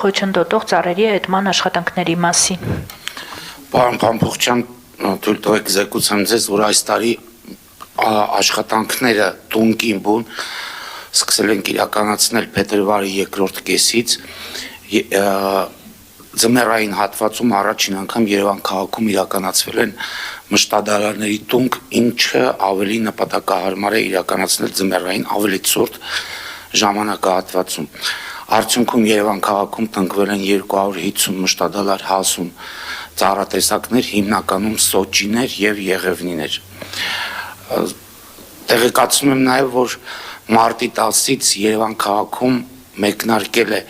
Խոչընդոտող ծառերի հետման աշխատանքների մասին։ Պարոն Փամփոխյան, թույլ տվեք զեկուցեմ ձեզ, որ այս տարի աշխատանքները տունկին բուն սկսել ենք իրականացնել փետրվարի երկրորդ կեսից, ձմեռային հատվածում առաջին անգամ Երևան քաղաքում իրականացվել են մշտադարարների տունկ, ինչը ավելի նպատակահարմար է իրականացնել ձմեռային ավելի ցուրտ ժամանակահատվածում։ Արդյունքում Երևան քաղաքում տնկվել են 250 մշտադալար հասուն ծառատեսակներ, հիմնականում սոճիներ եւ եղևնիներ։ Տեղեկացնում եմ նաեւ, որ մարտի 10-ից Երևան քաղաքում մեկնարկել է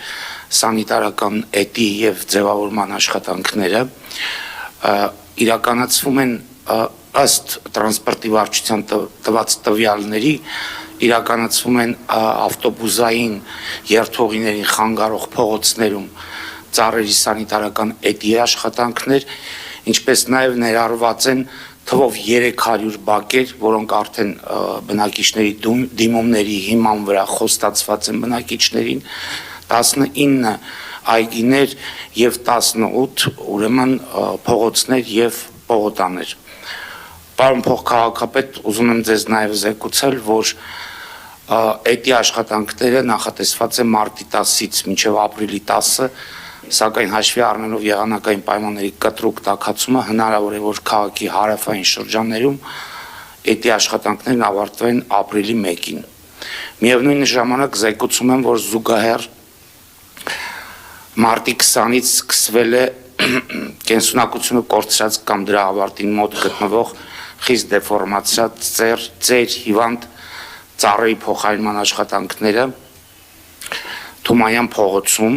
սանիտարական էտի եւ ձևավորման աշխատանքները, իրականացվում են ըստ տրանսպորտի վարչության տված տվյալների, իրականացվում են ավտոբուսային երթուղիների խանգարող փողոցներում ծառերի սանիտարական էտի աշխատանքներ, ինչպես նաեւ ներառված են թվով 300 բակեր, որոնք արդեն բնակիչների դիմումների հիման վրա խոստացված են բնակիչներին, 19 այգիներ եւ 18 ուրեմն փողոցներ եւ պողոտաներ։ Պարոն փոխքաղաքապետ, ուզում եմ ձեզ նաեւ զեկուցել, որ էտի աշխատանքները նախատեսված է մարտի 10-ից մինչեւ ապրիլի 10-ը, սակայն հաշվի առնելով եղանակային պայմանների կտրուկ տաքացումը հնարավոր է, որ քաղաքի հարավային շրջաններում էտի աշխատանքներն ավարտվեն ապրիլի 1-ին։ Միևնույն ժամանակ զեկուցում եմ, որ զուգահեռ մարտի 20-ից սկսվել է կենսունակությունը կորցրած կամ դրա ավարտին մոտ գտնվող խիստ դեֆորմացիա ծեր հիվանդ ծառերի փոխարինման աշխատանքները Թումայան փողոցում,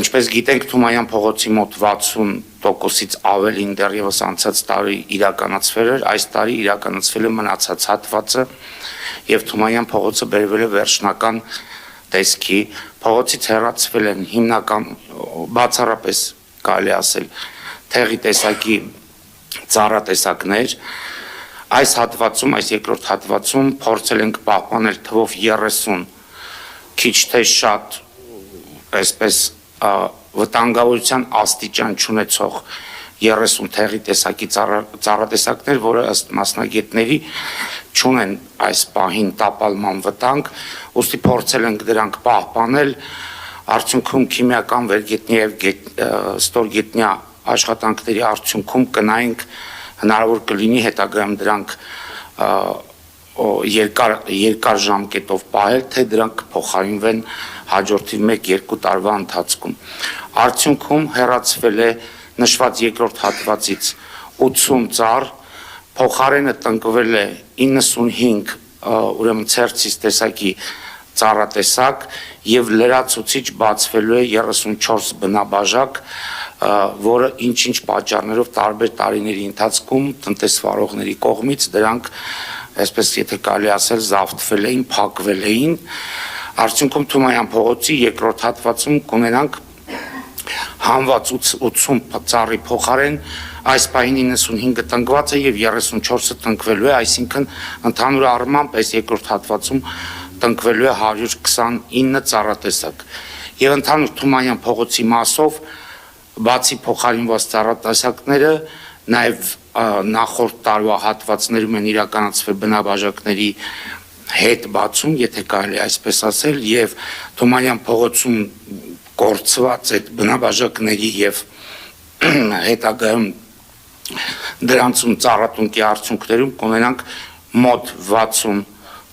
ինչպես գիտենք, Թումայան փողոցի մոտ 60%-ից ավելին դեռևս անցած տարի իրականացվել էր, այս տարի իրականացվել է մնացած հատվածը եւ Թումայան փողոցը բերվել է վերջնական տեսքի, փողոցից հեռացվել են հիմնական բացառապես կարելի ասել թեղի տեսակի ծառատեսակներ, այս հատվածում, այս երկրորդ հատվածում փորձել ենք պահպանել թվով 30 քիչ թե շատ այսպես վտանգավորության աստիճան չունեցող 30 թեղի տեսակի ծառատեսակներ, որը ըստ մասնագետների չունեն այս պահին տապալման վտանգ, ուստի փորձել ենք դրանք պահպանել, արդյունքում քիմիական վերգետնյա եւ ստորգետնյա աշխատանքների արդյունքում կնայենք հնարավոր կլինի հետագայում դրանք երկար ժամկետով պահել, թե դրանք փոխարինվեն հաջորդի 1-2 տարվա ընթացքում։ Արդյունքում հեռացվել է նշված երկրորդ հատվածից 80 ծառ, փոխարենը տնկվել է 95 ուրեմն ցերցից տեսակի ծառատեսակ եւ լրացուցիչ բացվելու է 34 բնաբաժակ, որը ինչ-ինչ պատճառներով տարբեր տարիների ընթացքում տնտեսվարողների կողմից դրանք, այսպես եթե կարելի ասել, զավթվել էին, փակվել էին, արդյունքում Թումայան փողոցի երկրորդ հատվածում կունենանք հանված 80 ծառի փոխարեն այս պահին 95-ը տնկված է եւ 34-ը տնկվելու է, այսինքն ընդհանուր առմամբ այս երկրորդ հատվածում տնկվելու է 129 ծառատեսակ։ Եվ ընդհանուր Թումայան փողոցի մասով բացի փոխարինված ծառատեսակները նաեւ նախորդ տարվա հատվածներում են իրականացվել բնաբաժակների հետ բացում, եթե կարելի այսպես ասել, եւ Թումայան փողոցում կորցված այդ բնաբաժակների եւ հետագայում դրանցում ծառատունկի արդյունքներում կունենանք մոտ 60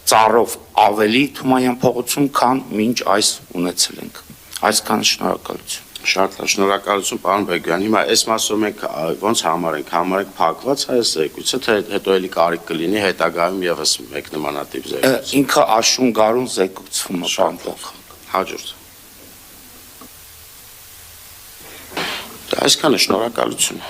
ծառով ավելի Թումայան փողոցում, քան մինչ այս ունեցել ենք։ Այսքան շնորհակալություն։ Շատ շնորհակալություն, պարոն Բեգյան։ Հիմա այս մասով մենք ոնց համարենք փակված այս զեկույցը, թե հետո էլի կարիք կլինի հետագայում եւս մեկ նմանատիպ զեկույց։ Ինքը աշուն գարուն զեկուցվում է, պարոն փոխ։ Հաջորդ։ Այսքանը շնորհակալություն։